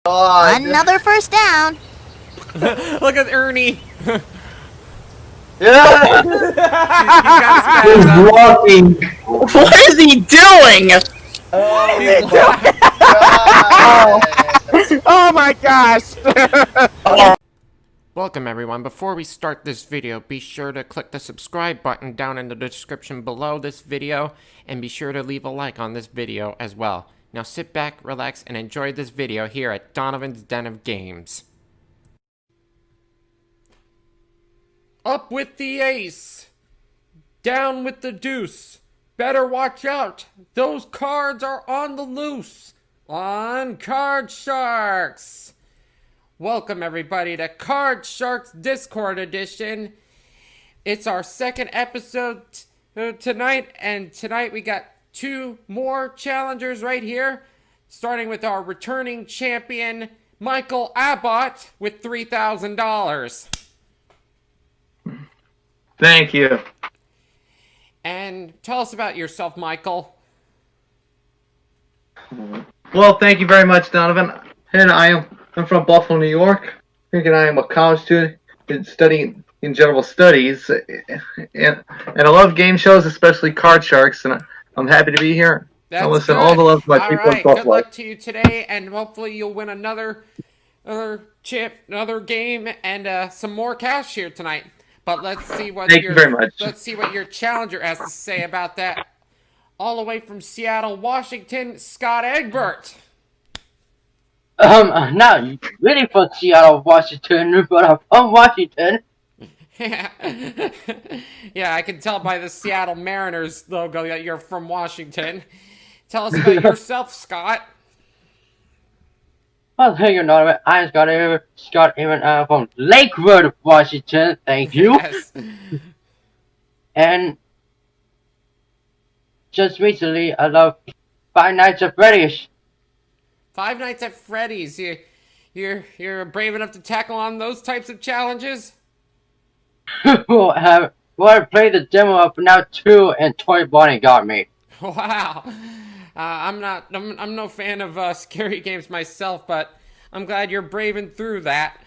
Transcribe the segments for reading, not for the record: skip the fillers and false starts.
God. Another first down. Look at Ernie. Yeah. He's got He's spaz up. walking. What is he doing? Oh He's my Oh, God. oh my gosh! Welcome everyone. Before we start this video, be sure to click the subscribe button down in the description below this video, and be sure to leave a like on this video as well. Now sit back, relax, and enjoy this video here at Donovan's Den of Games. Up with the ace! Down with the deuce! Better watch out! Those cards are on the loose! On Card Sharks! Welcome everybody to Card Sharks Discord Edition. It's our second episode tonight, and tonight we got two more challengers right here, starting with our returning champion, Michael Abbott, with $3,000. Thank you. And tell us about yourself, Michael. Well, thank you very much, Donovan. And I'm from Buffalo, New York. I am a college student studying in general studies, and I love game shows, especially Card Sharks, and I'm happy to be here. That's I listen good. all the love to my All people in right, good Buffalo. luck to you today, and hopefully you'll win another game, and some more cash here tonight. But let's see what Thank you very much. let's see what your challenger has to say about that. All the way from Seattle, Washington, Scott Egbert. Not really from Seattle, Washington, but I'm from Washington. Yeah, I can tell by the Seattle Mariners logo that you're from Washington. Tell us about yourself, Scott. Well, thank you, Donovan. I'm Scott Evan from Lakewood, Washington. Thank you. Yes. And just recently, I love Five Nights at Freddy's. Five Nights at Freddy's. You're brave enough to tackle on those types of challenges? Well, I played the demo of now 2, and Toy Bonnie got me. Wow. I'm no fan of scary games myself, but I'm glad you're braving through that.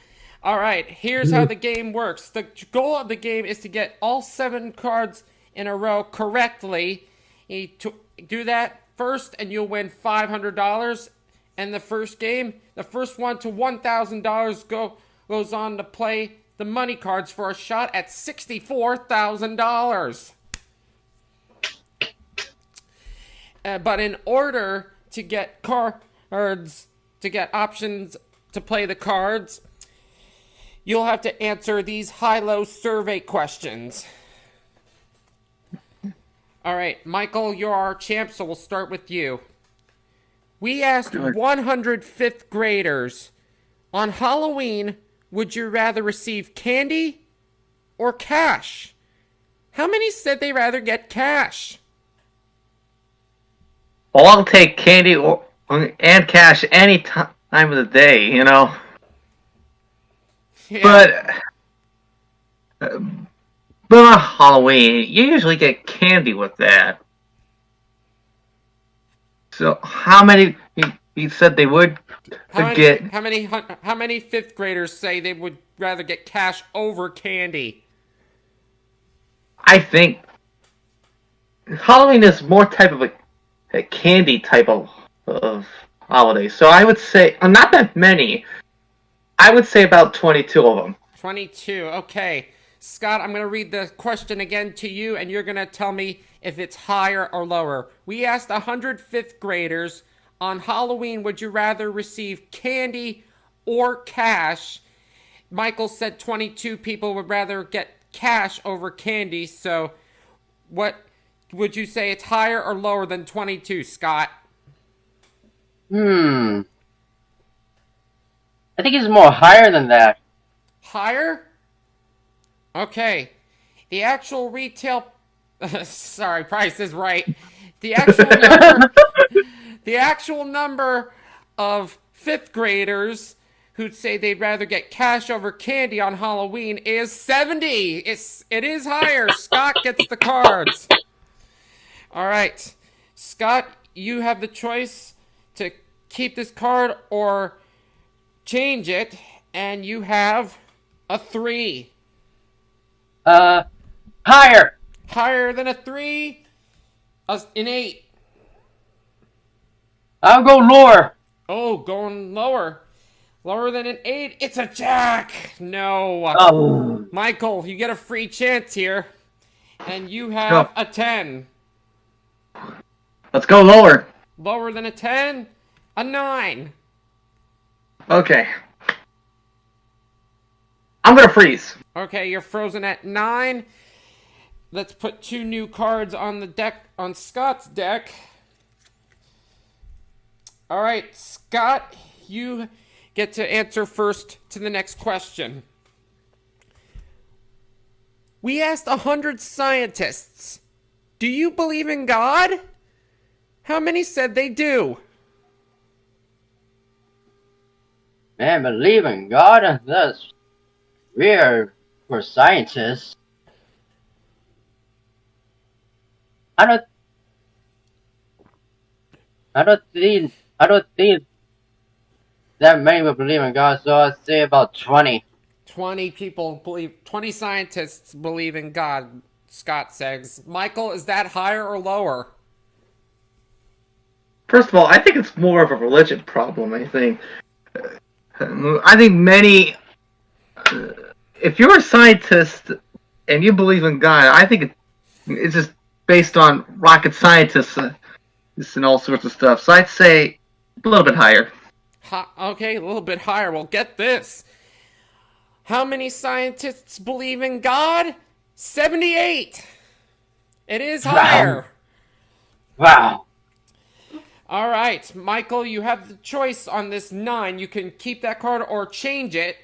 All right, here's how the game works. The goal of the game is to get all 7 cards in a row correctly. You do that first, and you'll win $500. And the first game, the first one to $1,000 goes on to play the money cards for a shot at $64,000. But in order to get cards, to get options to play the cards, you'll have to answer these high-low survey questions. All right, Michael, you're our champ, so we'll start with you. We asked 100 fifth graders, on Halloween, would you rather receive candy or cash? How many said they'd rather get cash? Well, I'll take candy and cash any time of the day, you know. Yeah. But on Halloween, you usually get candy with that. So how many you said they would get? How many fifth graders say they would rather get cash over candy? I think Halloween is more type of a candy type of holiday. So I would say not that many. I would say about 22 of them. 22. Okay. Scott, I'm going to read the question again to you, and you're going to tell me if it's higher or lower. We asked 100 fifth graders, on Halloween, would you rather receive candy or cash? Michael said 22 people would rather get cash over candy, so what would you say, it's higher or lower than 22, Scott? I think it's more higher than that. Higher? Okay. The actual retail... Sorry, Price is right. The actual number of fifth graders who'd say they'd rather get cash over candy on Halloween is 70. It is higher. Scott gets the cards. All right. Scott, you have the choice to keep this card or change it, and you have a 3. Higher. Higher than a 3, an 8. I'll go lower. Oh, going lower. Lower than an 8, it's a jack. No. Oh. Michael, you get a free chance here. And you Go. have a 10. Let's go lower. Lower than a 10, a 9. Okay. I'm gonna freeze. Okay, you're frozen at 9. Let's put 2 new cards on the deck, on Scott's deck. Alright, Scott, you get to answer first to the next question. We asked 100 scientists, do you believe in God? How many said they do? Man, believe in God? That's weird for scientists. I don't think that many will believe in God, so I'd say about 20. 20 scientists believe in God, Scott says. Michael, is that higher or lower? First of all, I think it's more of a religion problem. I think many. If you're a scientist and you believe in God, I think it's just based on rocket scientists and all sorts of stuff. So I'd say a little bit higher. Okay, a little bit higher. Well, get this. How many scientists believe in God? 78. It is higher. Wow. All right, Michael, you have the choice on this 9. You can keep that card or change it.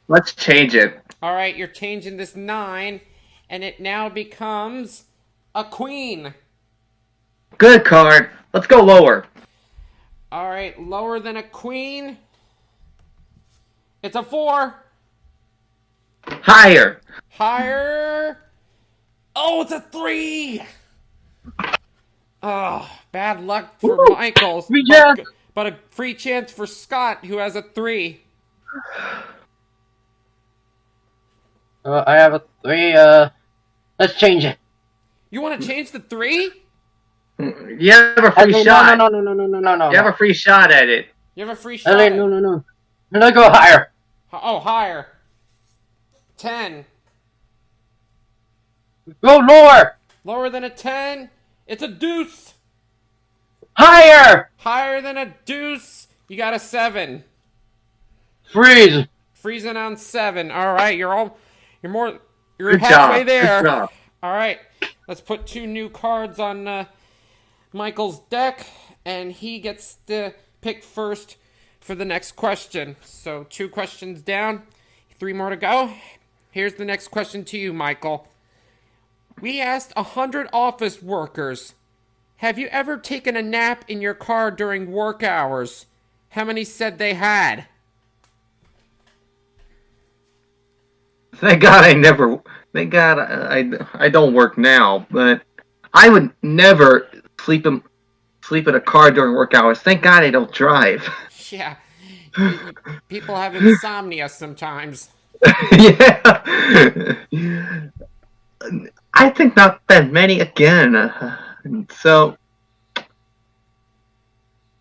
Let's change it. All right, you're changing this 9, and it now becomes a queen. Good card. Let's go lower. All right, lower than a queen. It's a 4. Higher. Higher. Oh, it's a 3. Oh, bad luck for Michael. But a free chance for Scott, who has a 3. I have a 3. Let's change it. You want to change the 3? You have a free shot. No. You have a free shot at it. You have a free shot. No. Let's go higher. Oh, higher. 10. Go lower. Lower than a 10. It's a deuce. Higher. Higher than a deuce. You got a 7. Freeze. Freezing on 7. All right, you're Good halfway job. there. Good job. All right, let's put 2 new cards on Michael's deck, and he gets to pick first for the next question. So 2 questions down, 3 more to go. Here's the next question to you, Michael. We asked 100 office workers, have you ever taken a nap in your car during work hours? How many said they had? Thank God I never. Thank God I don't work now, but I would never sleep in a car during work hours. Thank God I don't drive. Yeah, people have insomnia sometimes. Yeah. I think not that many again. So,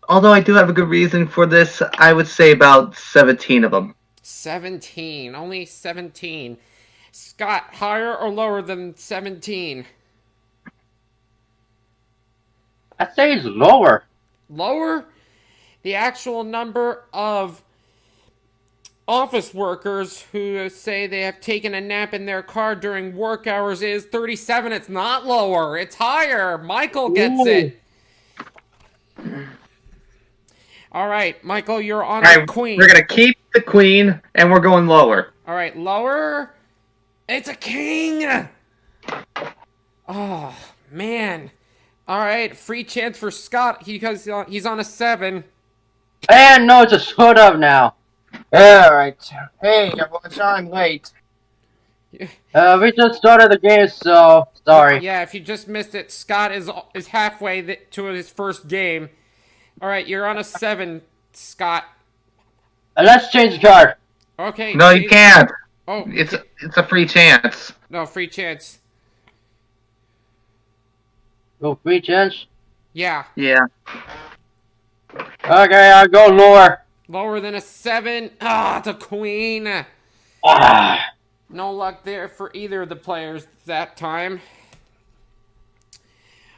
although I do have a good reason for this, I would say about 17 of them. 17. Only 17. Scott, higher or lower than 17? I'd say it's lower. Lower? The actual number of office workers who say they have taken a nap in their car during work hours is 37. It's not lower. It's higher. Michael gets it. All right, Michael, you're on the queen. We're going to keep the queen, and we're going lower. All right, lower. It's a king. Oh, man. All right, free chance for Scott because he's on a 7. And no, it's a shut up now. Alright. Hey, everyone, sorry I'm late. We just started the game, so sorry. Yeah, if you just missed it, Scott is halfway to his first game. All right, you're on a 7, Scott. Let's change the card. Okay. No, you can't. Oh, It's a free chance. no, free chance. Go free chance. Yeah. Yeah. Okay, I'll go lower. Lower than a 7. Ah, it's a queen. Ah. No luck there for either of the players that time.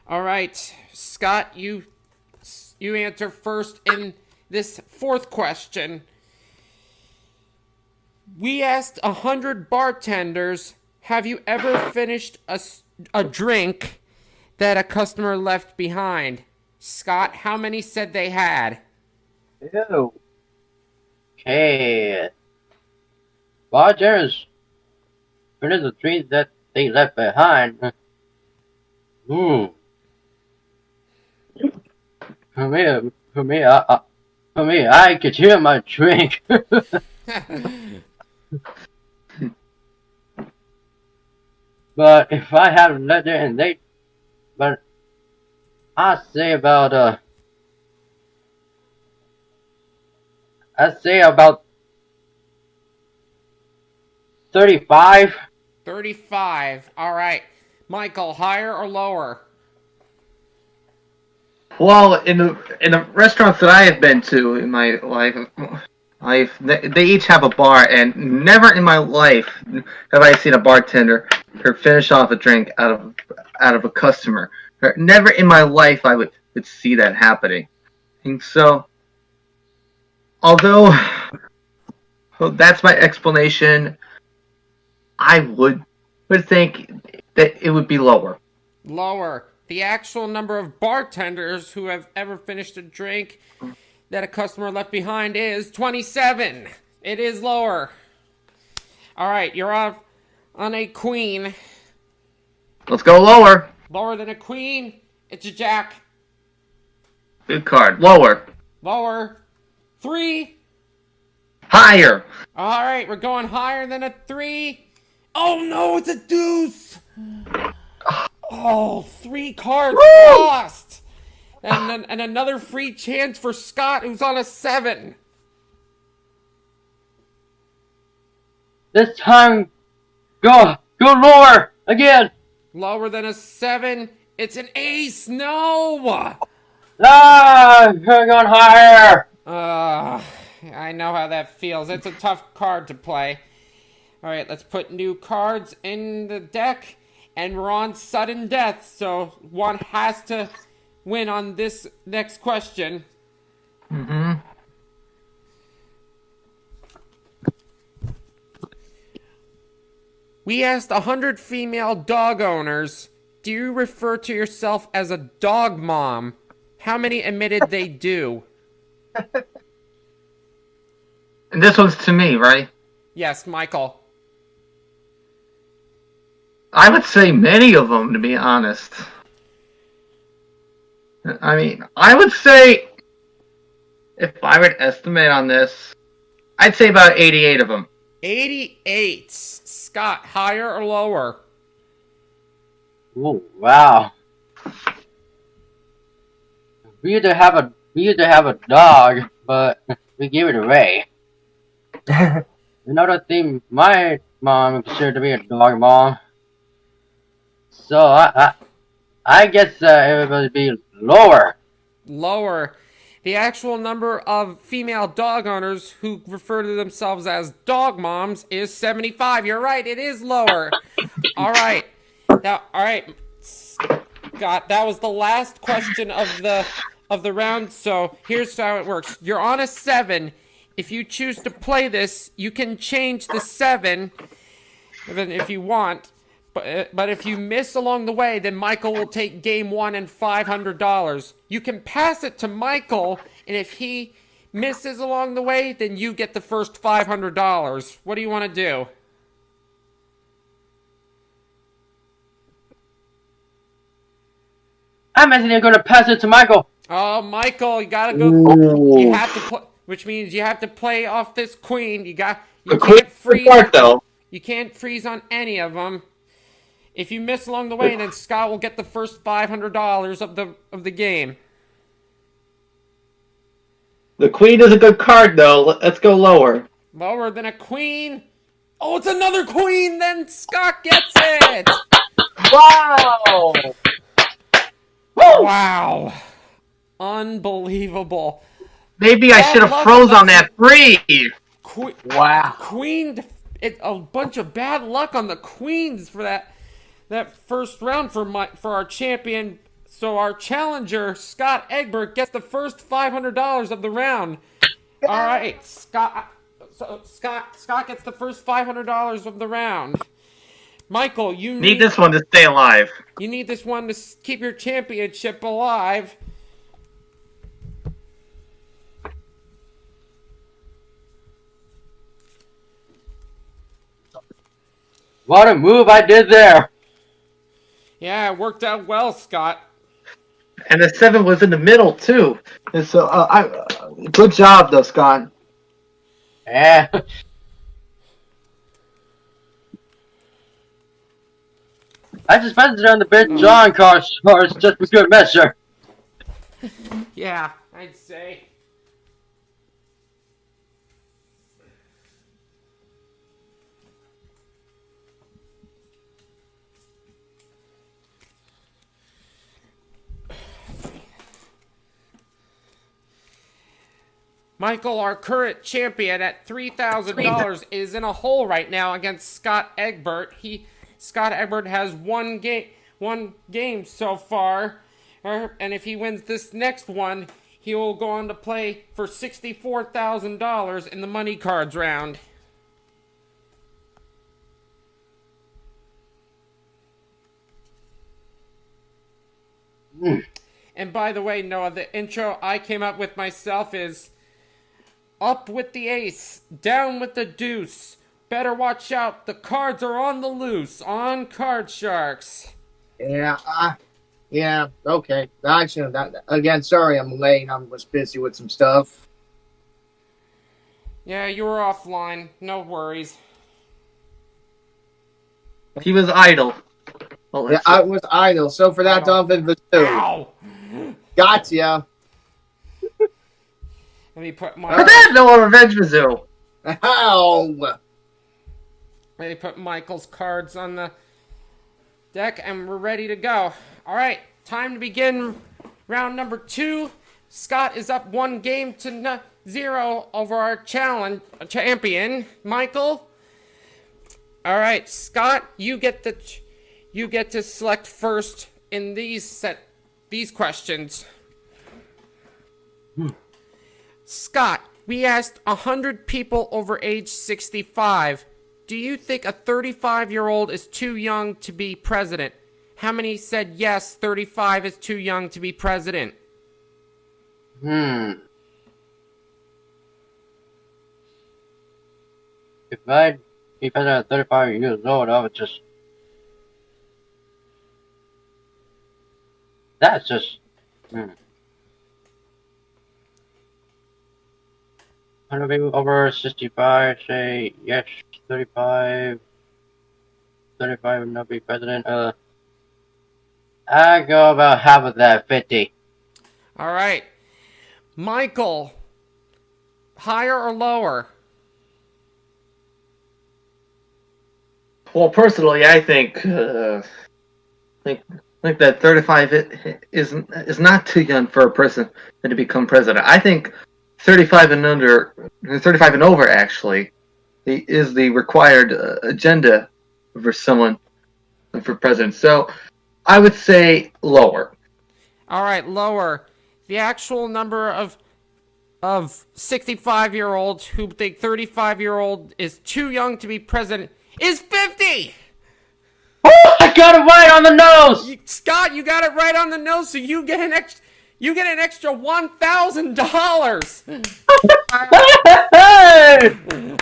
All right, Scott, you answer first in this fourth question. We asked 100 bartenders, have you ever finished a drink that a customer left behind? Scott, how many said they had? Ew. Okay. Bartenders. Finish the drink that they left behind. Hmm. For me, I could hear my drink. But if I have left it and but I'd say about I'd say about 35. 35. All right. Michael, higher or lower? Well, in the restaurants that I have been to in my life, they each have a bar, and never in my life have I seen a bartender finish off a drink out of a customer. Never in my life I would see that happening. And so, although that's my explanation, I would think that it would be lower. Lower. The actual number of bartenders who have ever finished a drink that a customer left behind is 27. It is lower. All right, you're on a queen. Let's go lower. Lower than a queen, it's a jack. Good card. Lower. Lower. 3. Higher. All right, we're going higher than a 3. Oh no, it's a deuce. Oh, 3 cards lost. And another free chance for Scott, who's on a 7. This time, go lower again. Lower than a 7. It's an ace. No. Ah, we're going higher. I know how that feels. It's a tough card to play. All right, let's put new cards in the deck. And we're on sudden death, so one has to win on this next question. Mm-hmm. We asked 100 female dog owners, do you refer to yourself as a dog mom? How many admitted they do? And this one's to me, right? Yes, Michael. I would say many of them, to be honest. I mean, I would say, if I were to estimate on this, I'd say about 88 of them. 88. Scott, higher or lower? Oh wow. We used to have a dog, but we gave it away. Another thing, my mom considered to be a dog mom. So I guess it would be lower. Lower. The actual number of female dog owners who refer to themselves as dog moms is 75. You're right, it is lower. All right. Now, all right. Scott, that was the last question of the round. So here's how it works. You're on a 7. If you choose to play this, you can change the 7 if you want. But if you miss along the way, then Michael will take game 1 and $500. You can pass it to Michael, and if he misses along the way, then you get the first $500. What do you want to do? I'm actually going to pass it to Michael. Oh, Michael, you gotta go. Ooh. You have to play, which means you have to play off this queen. You The can't queen's freeze. smart, though. You can't freeze on any of them. If you miss along the way, then Scott will get the first $500 of the game. The queen is a good card, though. Let's go lower. Lower than a queen? Oh, it's another queen! Then Scott gets it! Wow! Wow. Unbelievable. Maybe I Bad should have luck froze the on that free. Wow! Queen, a bunch of bad luck on the queens for that first round for our champion. So our challenger Scott Egbert gets the first $500 of the round. All right, Scott. So Scott gets the first $500 of the round. Michael, Need this one to stay alive. you need this one to keep your championship alive. What a move I did there. Yeah, it worked out well, Scott. And the 7 was in the middle, too. And so, good job, though, Scott. Yeah. I suspended on the big John cards just for good measure. Yeah, I'd say. Michael, our current champion at $3,000, is in a hole right now against Scott Egbert. Scott Egbert has one game so far, and if he wins this next one, he will go on to play for $64,000 in the money cards round. And by the way, Noah, the intro I came up with myself is up with the ace, down with the deuce. Better watch out, the cards are on the loose on Card Sharks. Yeah, okay. Again, sorry I'm late. I was busy with some stuff. Yeah, you were offline. No worries. He was idle. Well, Yeah, I was idle. So for that, Donovan was two. Ow! Gotcha. Let me put But there's no revenge Mizzou. Ow! Let me put Michael's cards on the deck, and we're ready to go. All right, time to begin round number 2. Scott is up 1 game to 0 over our champion, Michael. All right, Scott, you get to select first in these questions. Scott, we asked 100 people over age 65. Do you think a 35-year-old is too young to be president? How many said yes, 35 is too young to be president? If I'd be president at 35 years old, I would just... That's just... 100 people over 65 say yes, 35 would not be president. I go about half of that, 50. All right. Michael, higher or lower? Well, personally, I think that 35 is not too young for a person to become president. I think 35 and over actually is the required agenda for someone for president. So I would say lower. All right, lower. The actual number of 65-year-olds who think 35-year-old is too young to be president is 50. Oh, I got it right on the nose. Scott, you got it right on the nose, so you get an extra $1,000.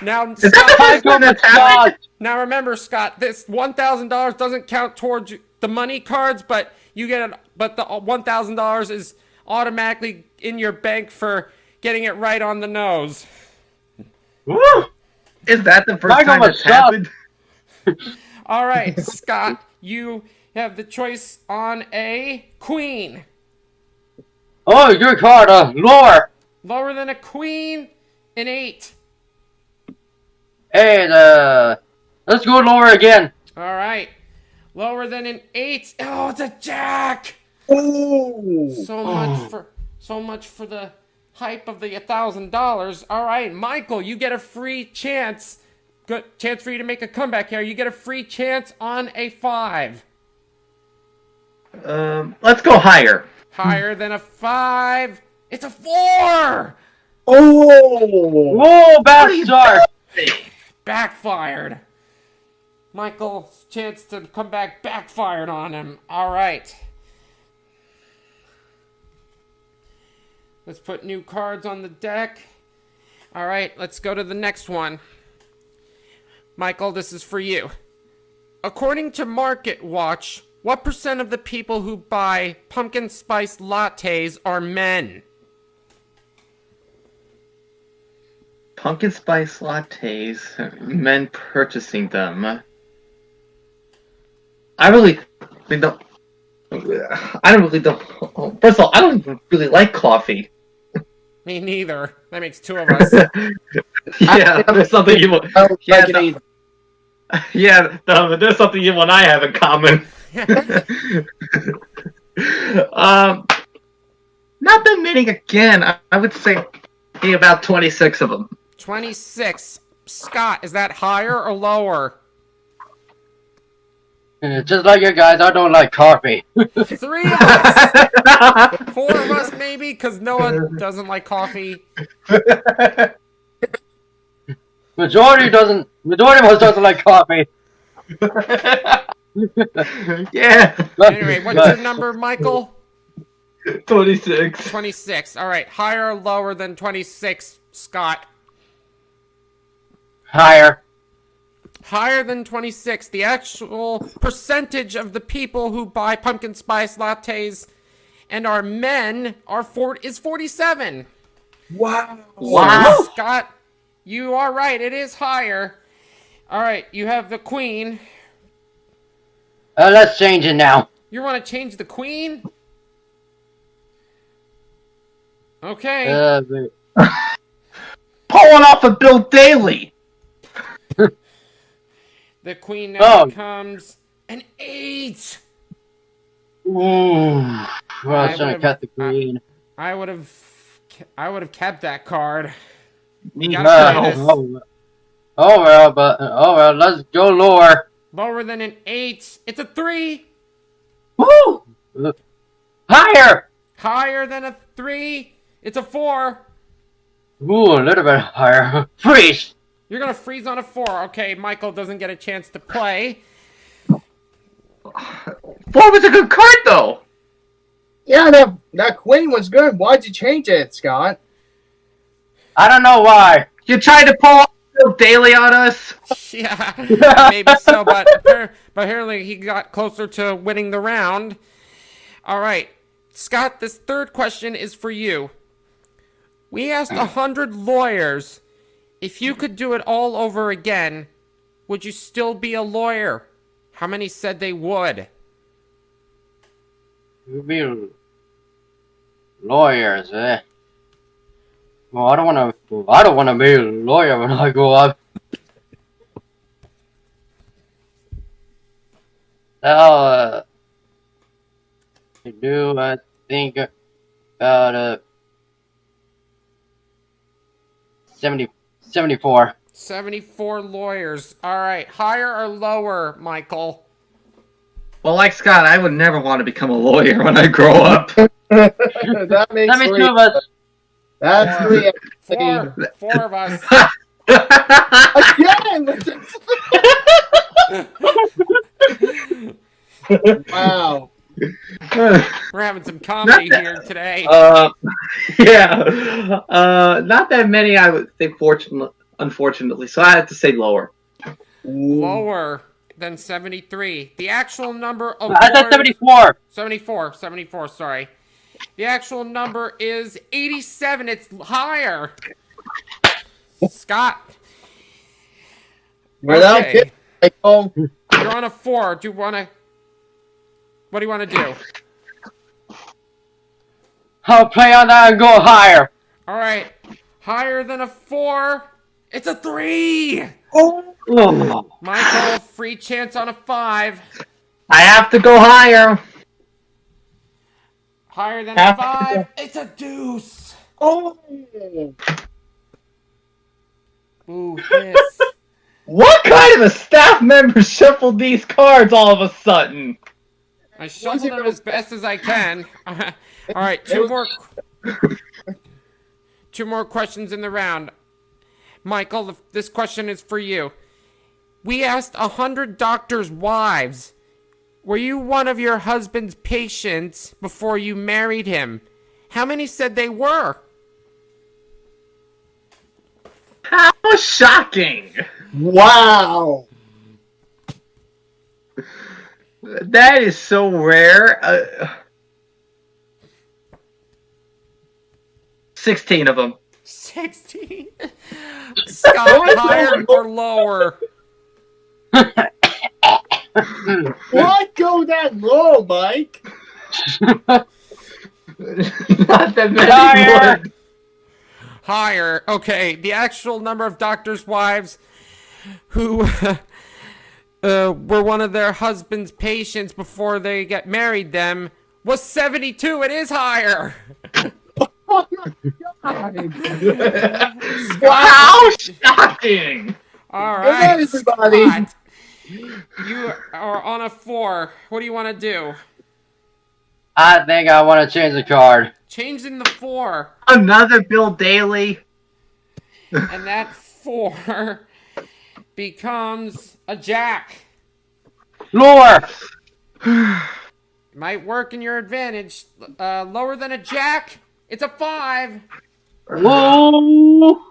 Now, Scott, now remember, Scott, this $1,000 doesn't count towards the money cards, but but the $1,000 is automatically in your bank for getting it right on the nose. Is that the first time it's happened? All right, Scott, you have the choice on a queen. Oh, your card, lower. Lower than a queen, an 8. Hey, let's go lower again. All right. Lower than an 8. Oh, it's a jack. Ooh. So much for the hype of the $1,000. All right, Michael, you get a free chance. Good chance for you to make a comeback here. You get a free chance on a 5. Let's go higher. Higher than a 5. It's a 4. Oh. Whoa, bad start. Backfired. Michael's chance to come back backfired on him. All right. Let's put new cards on the deck. All right, let's go to the next one. Michael, this is for you. According to Market Watch, what % of the people who buy pumpkin spice lattes are men? Pumpkin spice lattes, men purchasing them. I don't. First of all, I don't really like coffee. Me neither. That makes 2 of us. Yeah, there's something you. I don't like it either. Yeah, there's something you and I have in common. Not that many again. I would say about 26 of them. 26. Scott, is that higher or lower? Just like you guys, I don't like coffee. 3 of us. 4 of us, maybe, because Noah doesn't like coffee. Majority of us doesn't like coffee. Yeah. Anyway, what's your number, Michael? 26. 26. All right, higher or lower than 26, Scott? Higher. Higher than 26. The actual percentage of the people who buy pumpkin spice lattes and are men is 47. Wow. So, Scott, you are right. It is higher. All right, you have the queen. Let's change it now. You want to change the queen? Okay. Pulling off of Bill Daly. The queen now becomes an 8. Ooh. Well, I was trying to cut the queen. I would have kept that card. You Oh gotta play this. well, let's go lower. Lower than an 8. It's a 3. Woo! Higher. Higher than a 3. It's a 4. Ooh, a little bit higher. Freeze. You're gonna freeze on a 4. Okay, Michael doesn't get a chance to play. 4 was a good card, though. Yeah, that queen was good. Why'd you change it, Scott? I don't know why. You tried to pull off Bill Daly on us. Yeah, maybe so, but apparently he got closer to winning the round. All right, Scott, this third question is for you. We asked 100 lawyers, if you could do it all over again, would you still be a lawyer? How many said they would? You be lawyers, eh? Well, I don't want to be a lawyer when I grow up. I think about 74. 74 lawyers. All right, higher or lower, Michael? Well, like Scott, I would never want to become a lawyer when I grow up. That makes 3. 2 of us. That's 3. 4 of us. Again! Wow. We're having some comedy here today. Yeah. Not that many, I would say, unfortunately. So I have to say lower. Lower than 73. The actual number of I said 74. 74, sorry. The actual number is 87. It's higher. Scott. Without Okay. kidding, Michael. You're on a 4. What do you want to do? I'll play on that and go higher. All right. Higher than a 4. It's a 3. Oh, Oh. Michael, free chance on a 5. I have to go higher. Higher than a Have to 5. It's a deuce. oh. Ooh, hiss. What kind of a staff member shuffled these cards all of a sudden? I shuffled them as best as I can. All right, two more questions in the round. Michael, this question is for you. We asked 100 doctors' wives, were you one of your husband's patients before you married him? How many said they were? How shocking! Wow. That is so rare. 16 of them. 16. Scott, higher or lower? Why go that low, Mike? Not that many Higher. would. Higher. Okay, the actual number of doctors' wives who were one of their husband's patients before they get married them was 72. It is higher. Oh my God. How shocking! All Good right, night, everybody. Scott, you are on a 4. What do you want to do? I think I want to change the card. Changing the 4, Another Bill Daly. and that 4 becomes a jack. Lower. Might work in your advantage. Lower than a jack, it's a 5. Whoa.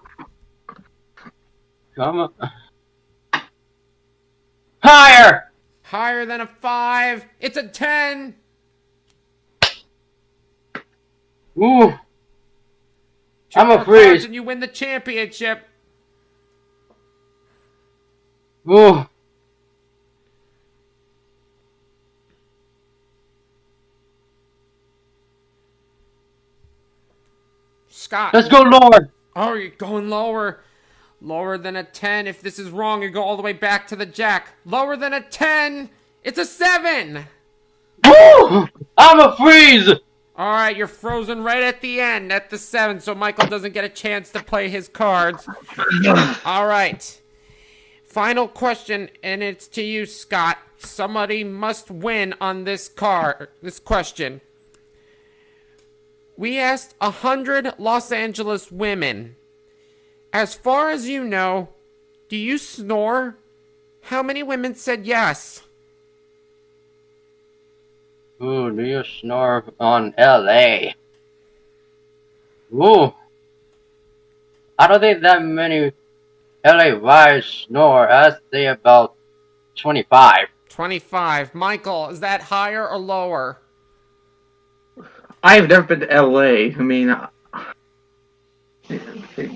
Come on. Higher. Higher than a 5, it's a 10. Ooh. Two I'm a more cards freeze. and you win the championship. Ooh. Scott. Let's go lower. Oh, you're going lower. Lower than a 10. If this is wrong, you go all the way back to the jack. Lower than a 10. It's a 7. Ooh. I'm a freeze. All right, you're frozen right at the end at the 7, so Michael doesn't get a chance to play his cards. All right. Final question, and it's to you, Scott. Somebody must win on this question. We asked 100 Los Angeles women, as far as you know, do you snore? How many women said yes? Ooh, do you snore on LA? Ooh. I don't think that many LA wives snore. I'd say about 25. 25. Michael, is that higher or lower? I've never been to LA. I mean,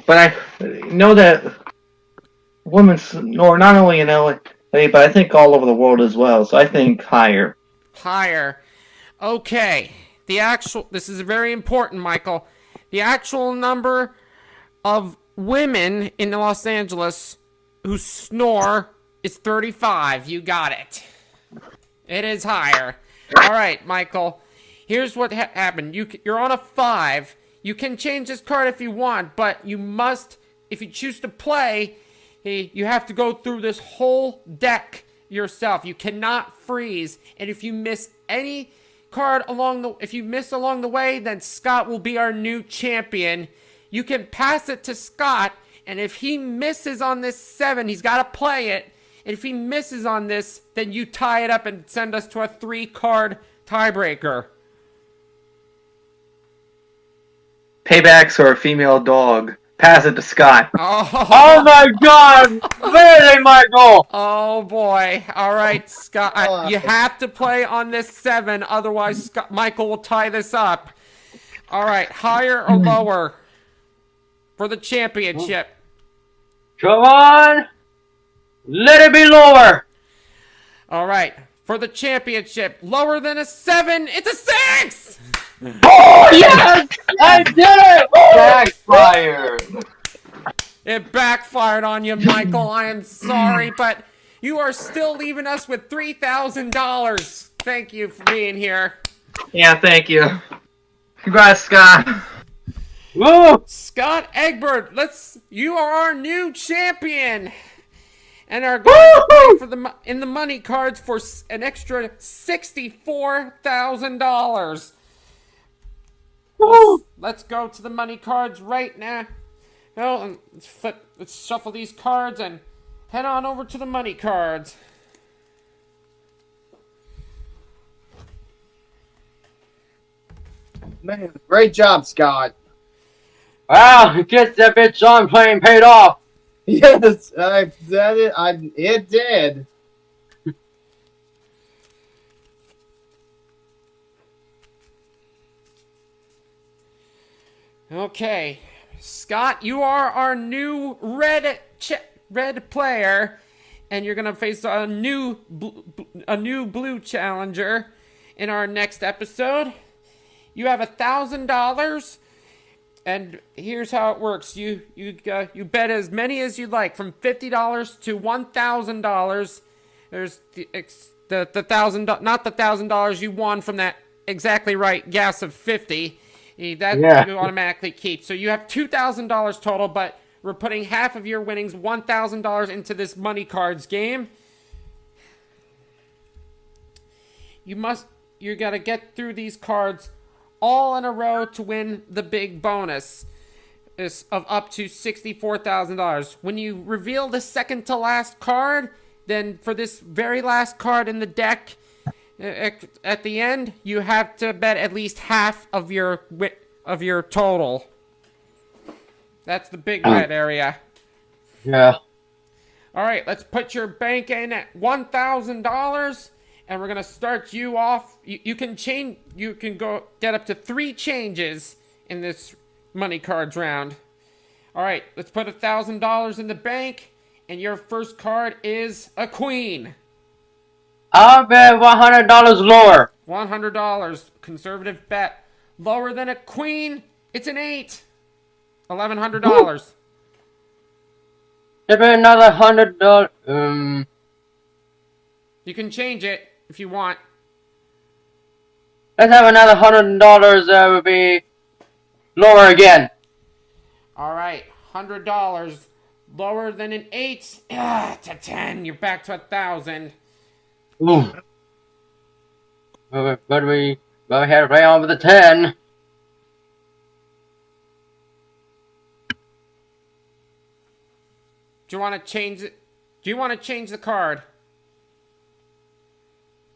but I know that women snore not only in LA, but I think all over the world as well. So I think higher. Higher. Okay. This is very important, Michael. The actual number of women in Los Angeles who snore is 35. You got it. It is higher. All right, Michael. Here's what happened. You're on a 5. You can change this card if you want, but you must, if you choose to play, you have to go through this whole deck yourself. You cannot freeze, and if you miss any card along the way, then Scott will be our new champion. You can pass it to Scott, and if he misses on this 7, he's got to play it. And if he misses on this, then you tie it up and send us to a 3-card tiebreaker. Paybacks or a female dog. Pass it to Scott. Oh my god! Really, Michael? Oh boy. All right, Scott. You have to play on this 7, otherwise Michael will tie this up. All right, higher or lower for the championship? Come on! Let it be lower! All right, for the championship, lower than a 7, it's a 6! Oh yes! I did it! Woo! Backfired. It backfired on you, Michael. I am sorry, but you are still leaving us with $3,000. Thank you for being here. Yeah, thank you. Congrats, Scott. Woo! Scott Egbert, you are our new champion. And are going to play for in the money cards for an extra $64,000. Let's go to the money cards right now. Well, let's shuffle these cards and head on over to the money cards. Man, great job, Scott. Wow, I guess that bitch on playing paid off. Yes, it did. Okay, Scott, you are our new red player, and you're gonna face a new blue challenger in our next episode. You have $1,000, and here's how it works: you bet as many as you'd like, from $50 to $1,000. There's the $1,000, not the $1,000 you won from that exactly right guess of 50. That you automatically keep. So you have $2,000 total, but we're putting half of your winnings, $1,000, into this money cards game. You gotta get through these cards all in a row to win the big bonus of up to $64,000. When you reveal the second to last card, then for this very last card in the deck, at the end, you have to bet at least half of your total. That's the big bet area. Yeah. All right, let's put your bank in at $1,000, and we're gonna start you off. You can change. You can go get up to 3 changes in this money cards round. All right, let's put $1,000 in the bank, and your first card is a queen. I'll bet $100 lower. $100, conservative bet. Lower than a queen, it's an 8. $1,100. Maybe another $100. You can change it if you want. Let's have another $100. That would be lower again. All right, $100. Lower than an 8. It's a 10. You're back to 1,000. Ooh. But we go ahead right on with the 10. Do you want to change it? Do you want to change the card?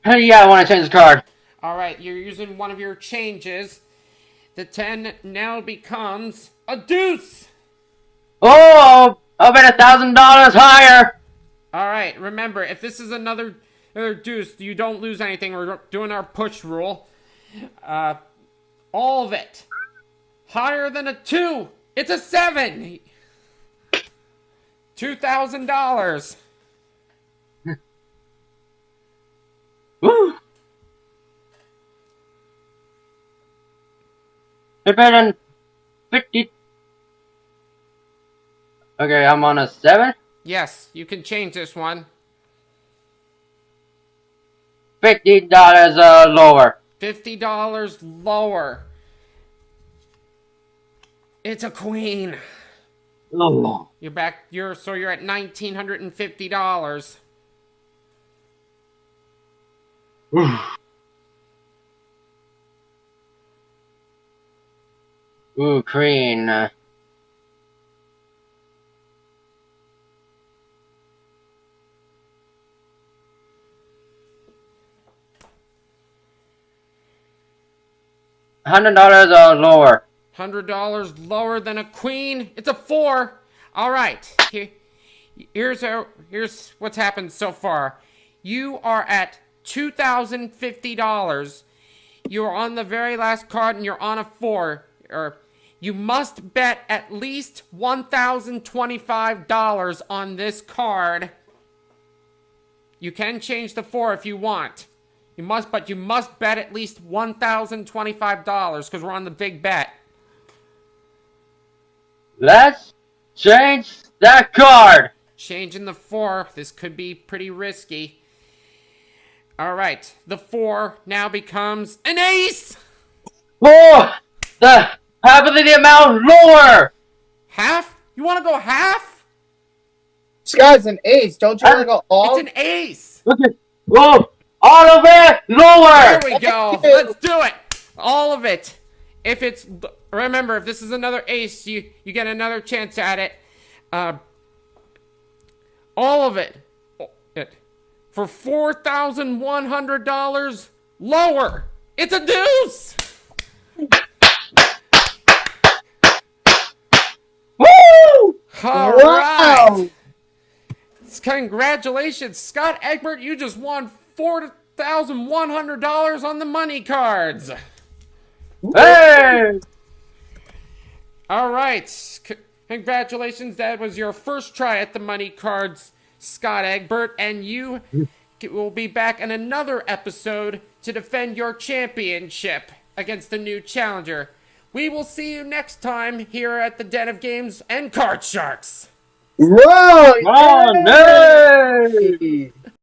Yeah, I want to change the card. All right, you're using one of your changes. The 10 now becomes a deuce. Oh, I'll bet $1,000 higher. All right, remember, if this is another deuce, you don't lose anything. We're doing our push rule. All of it. Higher than a 2. It's a 7. $2,000. Woo. They're better than 50. Okay, I'm on a 7. Yes, you can change this one. $50 lower. $50 lower. It's a queen. Oh. You're back. You're at $1,950. Ooh, queen. $100 or lower. $100 lower than a queen. It's a 4. All right. Here's what's happened so far. You are at $2,050. You're on the very last card, and you're on a 4. You must bet at least $1,025 on this card. You can change the 4 if you want. You must bet at least $1,025 because we're on the big bet. Let's change that card. Changing the 4. This could be pretty risky. All right. The 4 now becomes an ace. Oh, the half of the amount lower. Half? You want to go half? This guy's an ace. Don't you want to go all? It's an ace. Look at, oh, all of it lower. There we go. Let's do it. All of it. If it's, remember, if this is another ace, you get another chance at it. All of it. For $4,100 lower. It's a deuce. Woo! All Wow. right. Congratulations, Scott Egbert. You just won $4,100 on the money cards. Hey! All right. Congratulations. That was your first try at the money cards, Scott Egbert. And you will be back in another episode to defend your championship against the new challenger. We will see you next time here at the Den of Games and Card Sharks. Whoa! Oh, no! Yay!